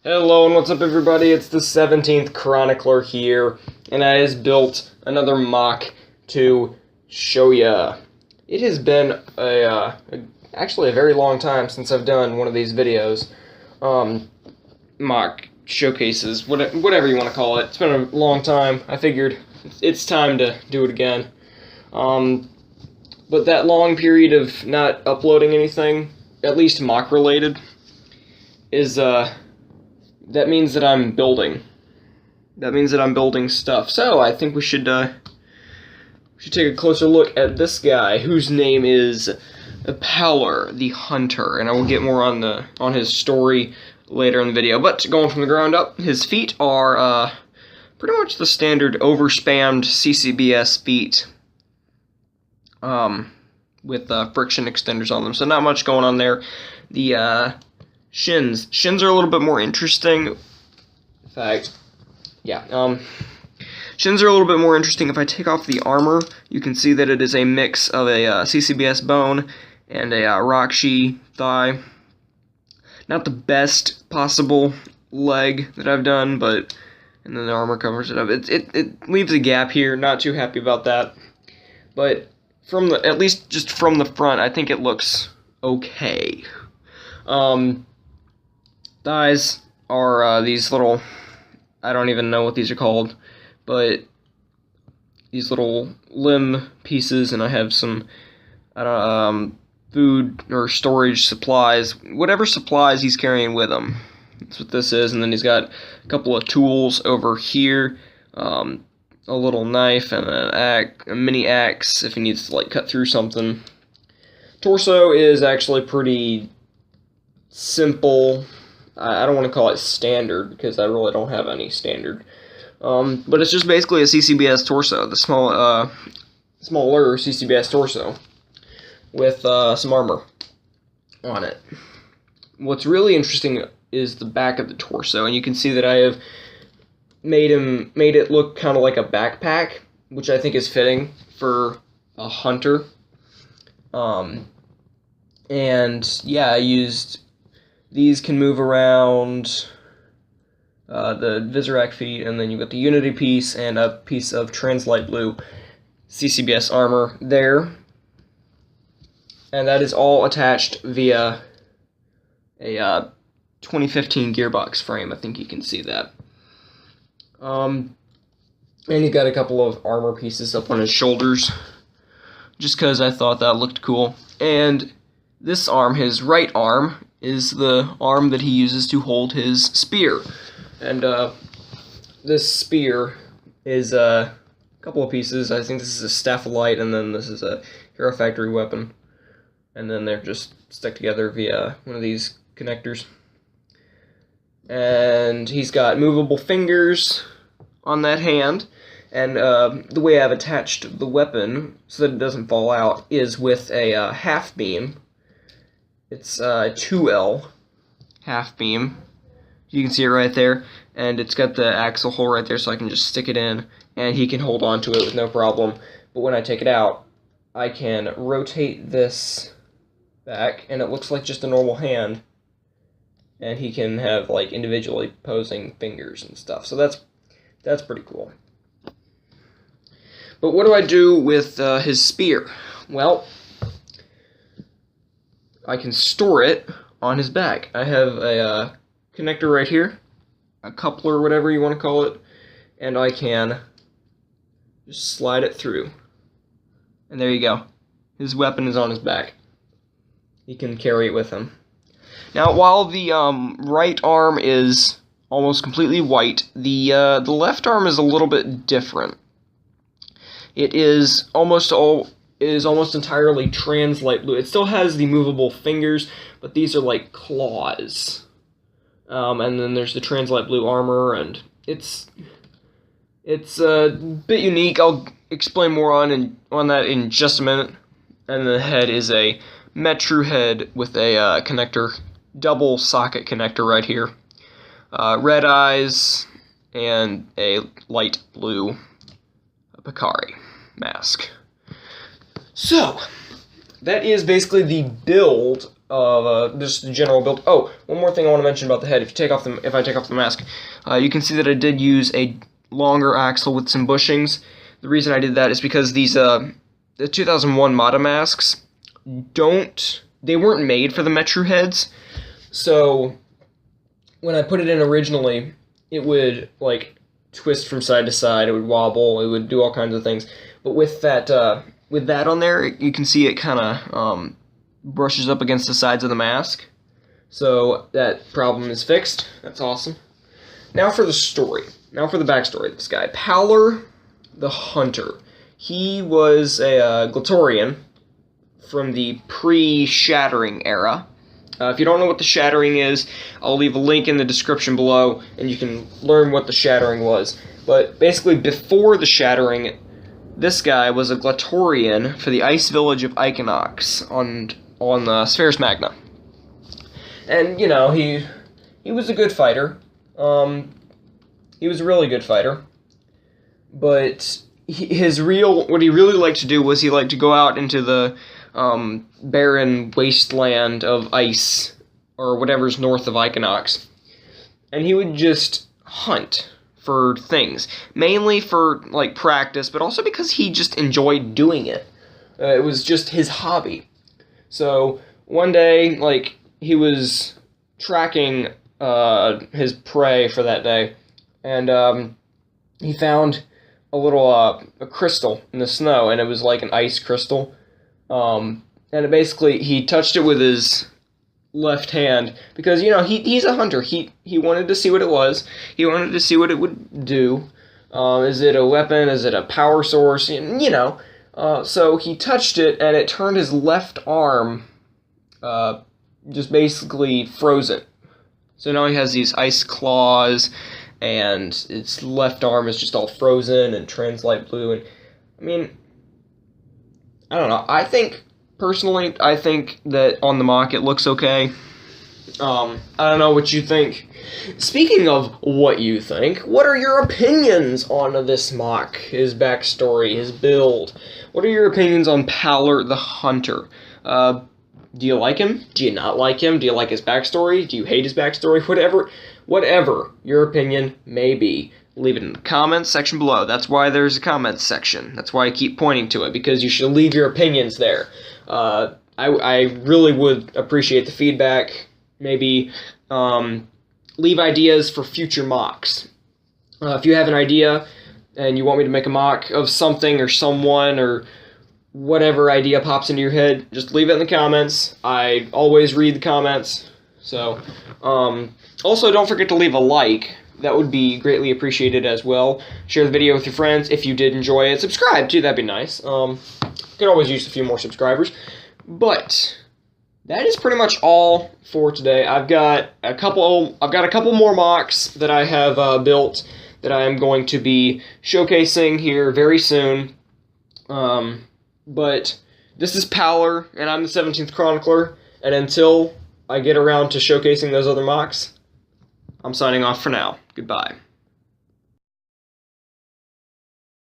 Hello and what's up everybody, it's the 17th Chronicler here, and I just built another MOC to show ya. It has been actually a very long time since I've done one of these videos. MOC showcases, whatever you want to call it. It's been a long time. I figured it's time to do it again. But that long period of not uploading anything, at least MOC related, is that means that I'm building. That means that I'm building stuff. So I think we should take a closer look at this guy, whose name is Palor the Hunter, and I will get more on his story later in the video. But going from the ground up, his feet are pretty much the standard overspammed CCBS feet, with friction extenders on them. So not much going on there. The Shins are a little bit more interesting. In fact, yeah, shins are a little bit more interesting. If I take off the armor, you can see that it is a mix of a CCBS bone and a Rockshi thigh. Not the best possible leg that I've done, and then the armor covers it up. It leaves a gap here. Not too happy about that, but at least just from the front, I think it looks okay. Thighs are these little, I don't even know what these are called, but these little limb pieces, and I have some, food or storage supplies, whatever supplies he's carrying with him. That's what this is, and then he's got a couple of tools over here, a little knife and a mini axe if he needs to, like, cut through something. Torso is actually pretty simple. I don't want to call it standard, because I really don't have any standard. But it's just basically a CCBS torso, the smaller CCBS torso, with some armor on it. What's really interesting is the back of the torso, and you can see that I have made it look kind of like a backpack, which I think is fitting for a hunter. And yeah, I used... These can move around, the Visorak feet, and then you've got the Unity piece and a piece of Translight Blue CCBS armor there. And that is all attached via a 2015 gearbox frame. I think you can see that. And you've got a couple of armor pieces up on his shoulders, just because I thought that looked cool. And this arm, his right arm, is the arm that he uses to hold his spear. And this spear is a couple of pieces. I think this is a Staff of Light, and then this is a Hero Factory weapon. And then they're just stuck together via one of these connectors. And he's got movable fingers on that hand. And the way I've attached the weapon so that it doesn't fall out is with a half beam. It's a 2L half beam. You can see it right there, and it's got the axle hole right there, so I can just stick it in, and he can hold on to it with no problem. But when I take it out, I can rotate this back, and it looks like just a normal hand, and he can have, like, individually posing fingers and stuff. So that's pretty cool. But what do I do with his spear? Well, I can store it on his back. I have a connector right here, a coupler, whatever you want to call it, and I can just slide it through. And there you go. His weapon is on his back. He can carry it with him. Now, while the right arm is almost completely white, the left arm is a little bit different. It is almost entirely Translight Blue. It still has the movable fingers, but these are like claws. And then there's the Translight Blue armor, and it's a bit unique. I'll explain more on that in just a minute. And the head is a Metru head with a connector, double socket connector right here. Red eyes, and a light blue Picari mask. So, that is basically the build of just the general build. Oh, one more thing I want to mention about the head. If I take off the mask, you can see that I did use a longer axle with some bushings. The reason I did that is because these the 2001 Mata masks they weren't made for the Metru heads. So when I put it in originally, it would like twist from side to side. It would wobble. It would do all kinds of things. But with that on there, you can see it kind of brushes up against the sides of the mask. So that problem is fixed. That's awesome. Now for the story. Now for the backstory of this guy. Palor the Hunter. He was a Glatorian from the pre-Shattering era. If you don't know what the Shattering is, I'll leave a link in the description below, and you can learn what the Shattering was. But basically, before the Shattering, this guy was a Glatorian for the ice village of Iconox on the Spheres Magna. And, you know, he was a good fighter. He was a really good fighter. But what he really liked to do was he liked to go out into the barren wasteland of ice, or whatever's north of Iconox, and he would just hunt for things, mainly for like practice, but also because he just enjoyed doing it. It was just his hobby. So one day, like, he was tracking his prey for that day, and he found a little a crystal in the snow, and it was like an ice crystal. And it basically, he touched it with his left hand, because, you know, he's a hunter. He wanted to see what it was. He wanted to see what it would do. Is it a weapon? Is it a power source? You know. So he touched it, and it turned his left arm just basically frozen. So now he has these ice claws, and its left arm is just all frozen and translite blue. And I mean, I don't know. Personally, I think that on the MOC it looks okay. I don't know what you think. Speaking of what you think, what are your opinions on this MOC? His backstory, his build. What are your opinions on Palor the Hunter? Do you like him? Do you not like him? Do you like his backstory? Do you hate his backstory? Whatever your opinion may be, leave it in the comments section below. That's why there's a comments section. That's why I keep pointing to it, because you should leave your opinions there. I really would appreciate the feedback. Maybe leave ideas for future MOCs. If you have an idea and you want me to make a MOC of something or someone or whatever idea pops into your head, just leave it in the comments. I always read the comments. So, also don't forget to leave a like. That would be greatly appreciated as well. Share the video with your friends if you did enjoy it. Subscribe too, that'd be nice. Could always use a few more subscribers. But that is pretty much all for today. I've got a couple more MOCs that I have built that I am going to be showcasing here very soon. But this is Palor, and I'm the 17th Chronicler, and until I get around to showcasing those other MOCs, I'm signing off for now. Goodbye.